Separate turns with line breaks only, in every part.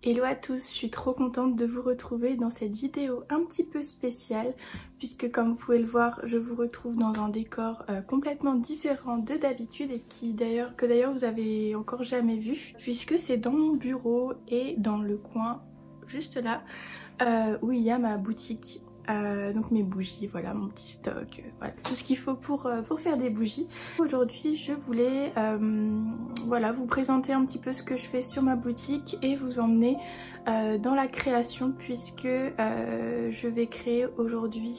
Hello à tous, je suis trop contente de vous retrouver dans cette vidéo un petit peu spéciale puisque comme vous pouvez le voir, je vous retrouve dans un décor complètement différent de d'habitude et que d'ailleurs vous avez encore jamais vu puisque c'est dans mon bureau et dans le coin juste là où il y a ma boutique. Donc mes bougies, voilà mon petit stock, voilà tout ce qu'il faut pour faire des bougies. Aujourd'hui je voulais voilà, vous présenter un petit peu ce que je fais sur ma boutique et vous emmener dans la création puisque je vais créer aujourd'hui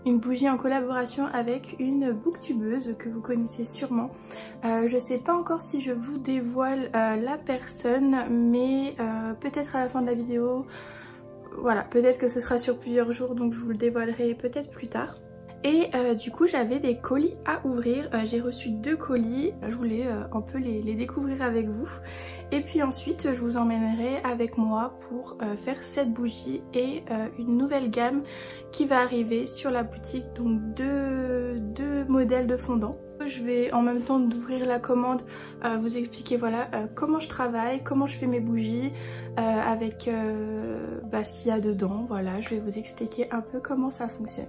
une bougie en collaboration avec une booktubeuse que vous connaissez sûrement. Je sais pas encore si je vous dévoile la personne, mais peut-être à la fin de la vidéo. Voilà, peut-être que ce sera sur plusieurs jours, donc je vous le dévoilerai peut-être plus tard. Et du coup j'avais des colis à ouvrir, j'ai reçu 2 colis, je voulais un peu les découvrir avec vous. Et puis ensuite je vous emmènerai avec moi pour faire cette bougie et une nouvelle gamme qui va arriver sur la boutique, donc deux modèles de fondants. Je vais en même temps d'ouvrir la commande vous expliquer voilà comment je travaille, comment je fais mes bougies avec ce qu'il y a dedans. Voilà, je vais vous expliquer un peu comment ça fonctionne.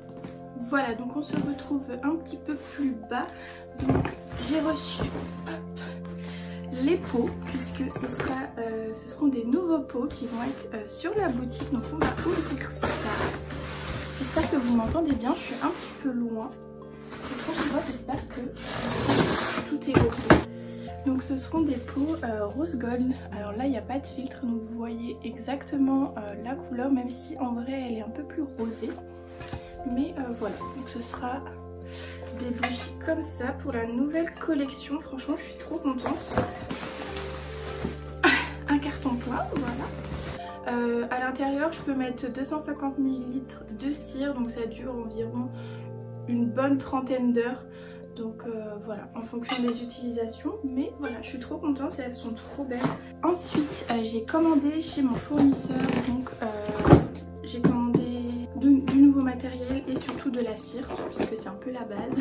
Voilà, donc on se retrouve un petit peu plus bas. Donc j'ai reçu les pots puisque ce seront des nouveaux pots qui vont être sur la boutique. Donc on va ouvrir ça. J'espère que vous m'entendez bien, je suis un petit peu loin. Franchement, j'espère que tout est ok. Donc ce seront des pots rose gold. Alors là il n'y a pas de filtre, donc vous voyez exactement la couleur, même si en vrai elle est un peu plus rosée. Mais voilà, donc ce sera des bougies comme ça pour la nouvelle collection. Franchement je suis trop contente. Un carton plein, voilà. À l'intérieur je peux mettre 250 ml de cire, donc ça dure environ une bonne trentaine d'heures. Donc voilà, en fonction des utilisations. Mais voilà, je suis trop contente et elles sont trop belles. Ensuite, j'ai commandé chez mon fournisseur. Donc j'ai commandé du nouveau matériel et surtout de la cire, puisque c'est un peu la base.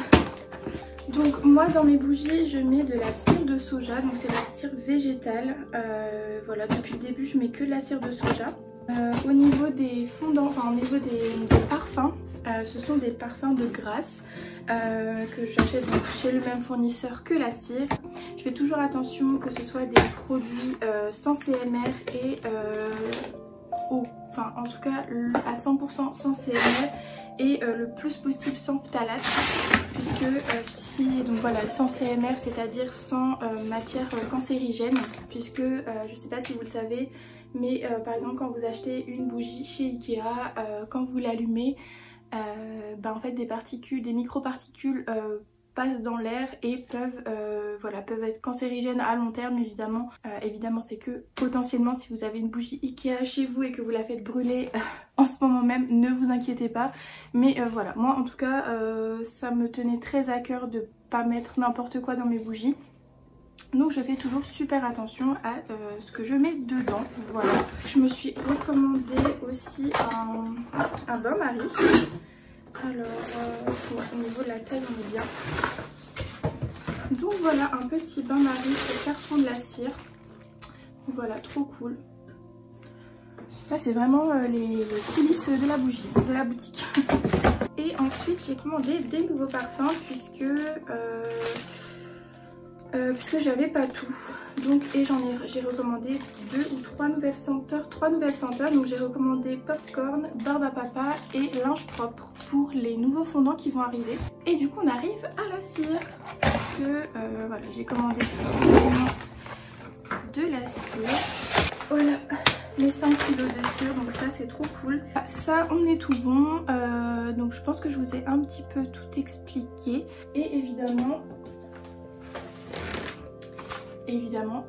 Donc moi dans mes bougies, je mets de la cire de soja. Donc c'est de la cire végétale. Voilà, depuis le début, je mets que de la cire de soja. Au niveau des fondants, enfin au niveau des parfums, ce sont des parfums de Grasse que j'achète chez le même fournisseur que la cire. Je fais toujours attention que ce soit des produits sans CMR et enfin en tout cas à 100% sans CMR et le plus possible sans phtalate, puisque donc voilà, sans CMR, c'est-à-dire sans matière cancérigène, puisque je sais pas si vous le savez, mais par exemple quand vous achetez une bougie chez Ikea, quand vous l'allumez, en fait des microparticules passent dans l'air et peuvent être cancérigènes à long terme. Évidemment c'est que potentiellement si vous avez une bougie Ikea chez vous et que vous la faites brûler en ce moment même, ne vous inquiétez pas. Mais voilà, moi en tout cas ça me tenait très à cœur de pas mettre n'importe quoi dans mes bougies. Donc je fais toujours super attention à ce que je mets dedans. Voilà, je me suis recommandé aussi un bain-marie. Alors au niveau de la taille on est bien. Donc voilà, un petit bain-marie au carton de la cire. Voilà, trop cool. Là c'est vraiment les coulisses de la bougie, de la boutique. Et ensuite j'ai commandé des nouveaux parfums puisque j'avais pas tout. Donc j'ai recommandé 2 ou 3 nouvelles senteurs. Donc j'ai recommandé Popcorn, Barbe à Papa et Linge Propre pour les nouveaux fondants qui vont arriver. Et du coup on arrive à la cire. Voilà, j'ai commandé de la cire. Voilà les 5 kg de cire, donc ça c'est trop cool. Ça on est tout bon. Donc je pense que je vous ai un petit peu tout expliqué. Et évidemment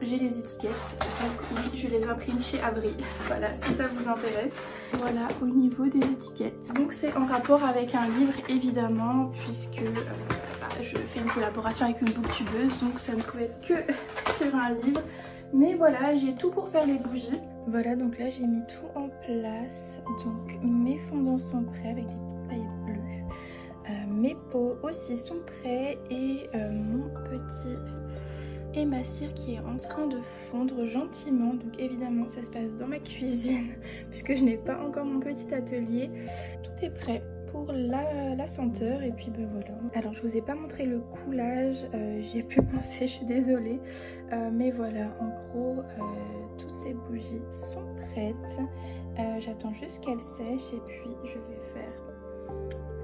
j'ai les étiquettes, donc oui je les imprime chez Avril, voilà si ça vous intéresse. Voilà au niveau des étiquettes, donc c'est en rapport avec un livre évidemment, puisque je fais une collaboration avec une booktubeuse, donc ça ne pouvait être que sur un livre. Mais voilà, j'ai tout pour faire les bougies. Voilà, donc là j'ai mis tout en place, donc mes fondants sont prêts avec des petites paillettes bleues, mes pots aussi sont prêts et mon petit et ma cire qui est en train de fondre gentiment. Donc évidemment ça se passe dans ma cuisine puisque je n'ai pas encore mon petit atelier. Tout est prêt pour la senteur et puis ben voilà. Alors je vous ai pas montré le coulage, j'y ai pu penser, je suis désolée. Mais voilà, en gros toutes ces bougies sont prêtes. J'attends juste qu'elles sèchent et puis je vais faire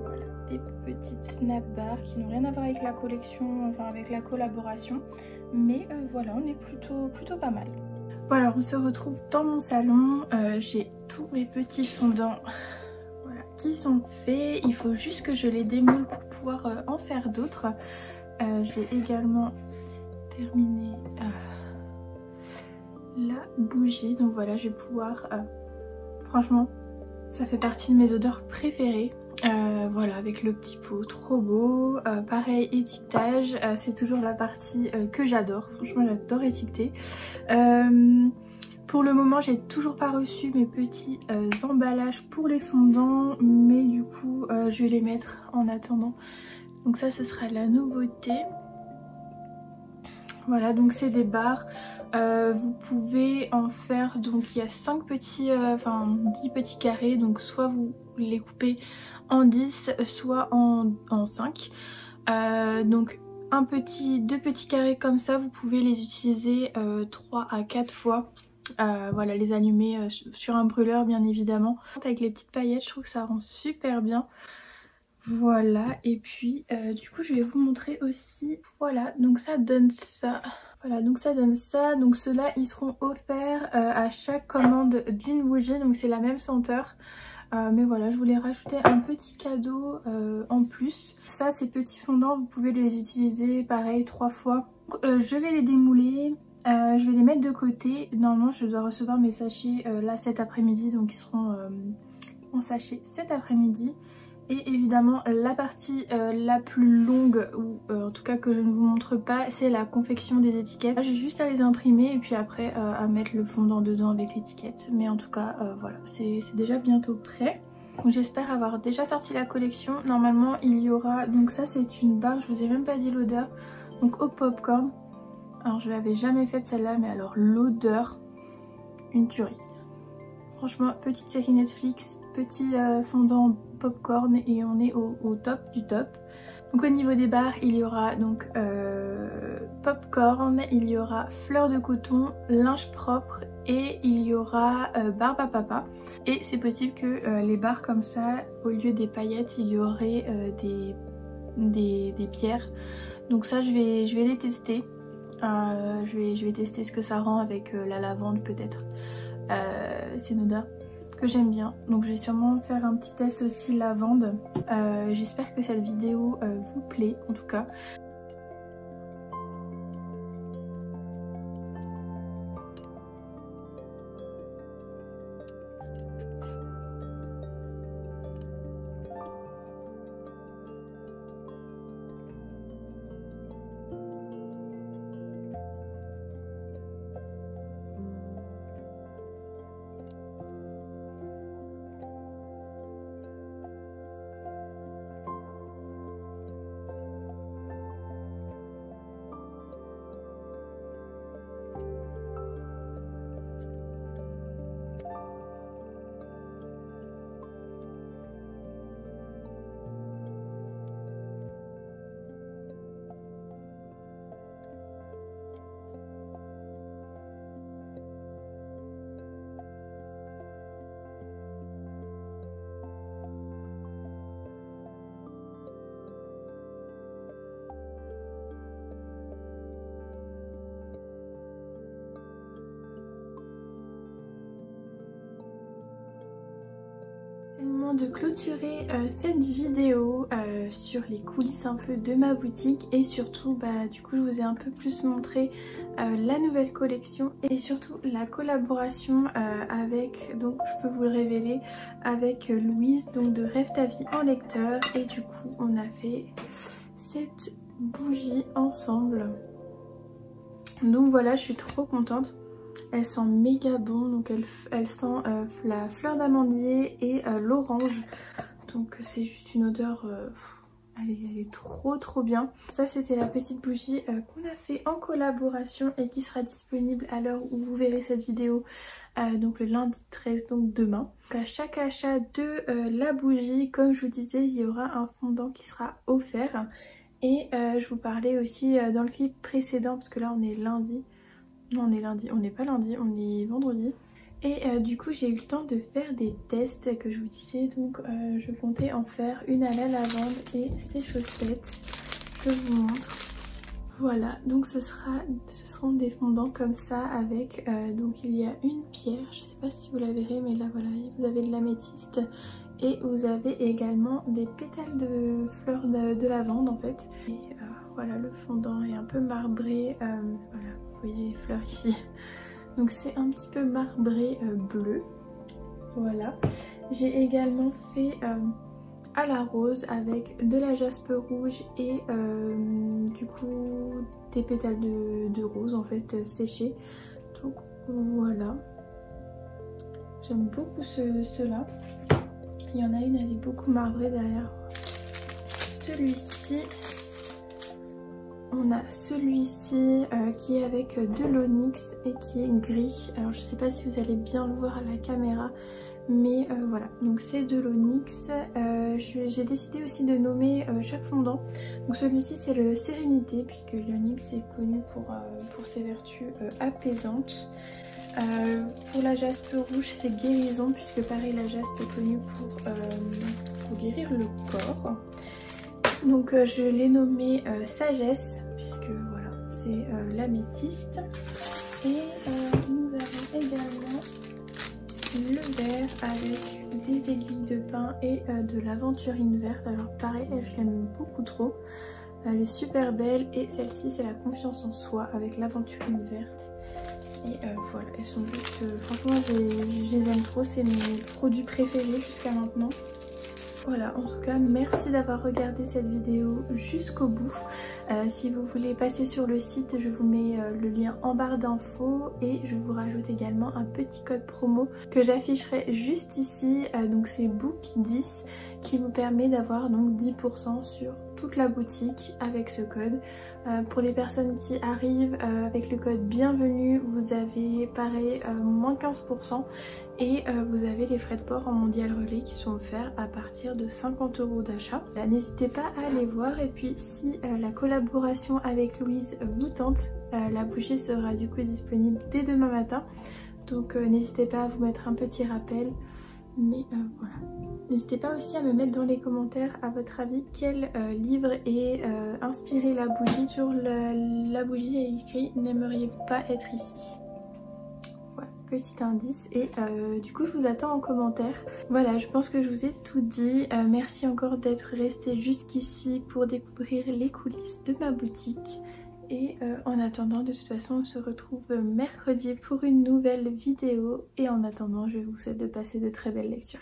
voilà des petites snap bars qui n'ont rien à voir avec la collection, enfin avec la collaboration. Mais voilà, on est plutôt pas mal. Bon alors on se retrouve dans mon salon, j'ai tous mes petits fondants qui sont faits, il faut juste que je les démoule pour pouvoir en faire d'autres. J'ai également terminé la bougie, donc voilà, je vais pouvoir franchement ça fait partie de mes odeurs préférées. Voilà, avec le petit pot, trop beau. Pareil, étiquetage, c'est toujours la partie que j'adore, franchement j'adore étiqueter. Pour le moment, j'ai toujours pas reçu mes petits emballages pour les fondants, mais du coup, je vais les mettre en attendant. Donc ça, ce sera la nouveauté. Voilà, donc c'est des barres. Vous pouvez en faire, donc il y a 5 petits, 10 petits carrés. Donc soit vous les coupez en 10, soit en 5. Donc deux petits carrés comme ça, vous pouvez les utiliser 3 à 4 fois. Voilà, les allumer sur un brûleur bien évidemment. Avec les petites paillettes, je trouve que ça rend super bien. Voilà, et puis du coup je vais vous montrer aussi. Voilà, donc ça donne ça. Voilà, donc ça donne ça. Donc ceux-là ils seront offerts à chaque commande d'une bougie, donc c'est la même senteur. Mais voilà, je voulais rajouter un petit cadeau en plus. Ça, ces petits fondants, vous pouvez les utiliser pareil 3 fois. Je vais les démouler. Je vais les mettre de côté. Normalement je dois recevoir mes sachets là cet après-midi, donc ils seront en sachet cet après-midi. Et évidemment la partie la plus longue, ou en tout cas que je ne vous montre pas, c'est la confection des étiquettes. J'ai juste à les imprimer et puis après à mettre le fondant dedans avec l'étiquette. Mais en tout cas voilà, c'est déjà bientôt prêt. Donc j'espère avoir déjà sorti la collection. Normalement il y aura, donc ça c'est une barre, je vous ai même pas dit l'odeur, donc au popcorn. Alors je l'avais jamais faite celle-là, mais alors l'odeur, une tuerie. Franchement, petite série Netflix, petit fondant popcorn et on est au top du top. Donc au niveau des barres, il y aura donc popcorn, il y aura fleurs de coton, linge propre et il y aura barbe à papa. Et c'est possible que les barres comme ça, au lieu des paillettes, il y aurait des pierres. Donc ça je vais les tester. Je vais tester ce que ça rend avec la lavande peut-être. C'est une odeur que j'aime bien, donc je vais sûrement faire un petit test aussi lavande. J'espère que cette vidéo vous plaît en tout cas. De clôturer cette vidéo sur les coulisses un peu de ma boutique et surtout du coup je vous ai un peu plus montré la nouvelle collection et surtout la collaboration avec, donc je peux vous le révéler, avec Louise, donc de Rêve ta vie en lecteur, et du coup on a fait cette bougie ensemble. Donc voilà, je suis trop contente. Elle sent méga bon, donc elle sent la fleur d'amandier et l'orange. Donc c'est juste une odeur Elle est trop bien. Ça c'était la petite bougie qu'on a fait en collaboration et qui sera disponible à l'heure où vous verrez cette vidéo. Donc le lundi 13, donc demain. Donc à chaque achat de la bougie, comme je vous disais, il y aura un fondant qui sera offert. Et je vous parlais aussi dans le clip précédent, parce que là on est lundi. Non, on est lundi, on n'est pas lundi, on est vendredi. Et du coup j'ai eu le temps de faire des tests que je vous disais. Donc je comptais en faire une à la lavande et ses chaussettes. Je vous montre. Voilà, donc ce seront des fondants comme ça avec, donc il y a une pierre, je sais pas si vous la verrez, mais là voilà, vous avez de l'améthyste et vous avez également des pétales de fleurs de lavande en fait. Et voilà, le fondant est un peu marbré, voilà, vous voyez les fleurs ici. Donc c'est un petit peu marbré bleu, voilà. J'ai également fait à la rose avec de la jaspe rouge et du coup des pétales de rose en fait séchés. Donc voilà, j'aime beaucoup ceux-là. Il y en a une, elle est beaucoup marbrée derrière. Celui-ci, on a celui-ci qui est avec de l'onyx et qui est gris. Alors je sais pas si vous allez bien le voir à la caméra, mais voilà, donc c'est de l'onyx. J'ai décidé aussi de nommer chaque fondant. Donc celui-ci c'est le Sérénité, puisque l'onyx est connu pour ses vertus apaisantes. Pour la jaspe rouge c'est guérison, puisque pareil la jaspe est connue pour guérir le corps. Donc je l'ai nommé Sagesse, puisque voilà c'est l'améthyste. Et nous avons également le vert avec des aiguilles de pin et de l'aventurine verte. Alors pareil, je l'aime beaucoup trop. Elle est super belle et celle-ci c'est la confiance en soi avec l'aventurine verte. Et voilà, elles sont juste, franchement je les aime trop, c'est mes produits préférés jusqu'à maintenant. Voilà, en tout cas merci d'avoir regardé cette vidéo jusqu'au bout. Si vous voulez passer sur le site, je vous mets le lien en barre d'infos et je vous rajoute également un petit code promo que j'afficherai juste ici. Donc c'est BOOK10 qui vous permet d'avoir donc 10% sur toute la boutique avec ce code. Pour les personnes qui arrivent avec le code bienvenue, vous avez pareil moins 15%. Et vous avez les frais de port en mondial relais qui sont offerts à partir de 50 € d'achat. N'hésitez pas à aller voir. Et puis si la collaboration avec Louise vous tente, la bougie sera du coup disponible dès demain matin. Donc n'hésitez pas à vous mettre un petit rappel. Mais voilà. N'hésitez pas aussi à me mettre dans les commentaires à votre avis quel livre est inspiré la bougie. Sur la bougie il y a écrit « N'aimeriez-vous pas être ici ?» Petit indice. Et du coup je vous attends en commentaire. Voilà, je pense que je vous ai tout dit. Merci encore d'être resté jusqu'ici pour découvrir les coulisses de ma boutique. Et en attendant, de toute façon on se retrouve mercredi pour une nouvelle vidéo. Et en attendant, je vous souhaite de passer de très belles lectures.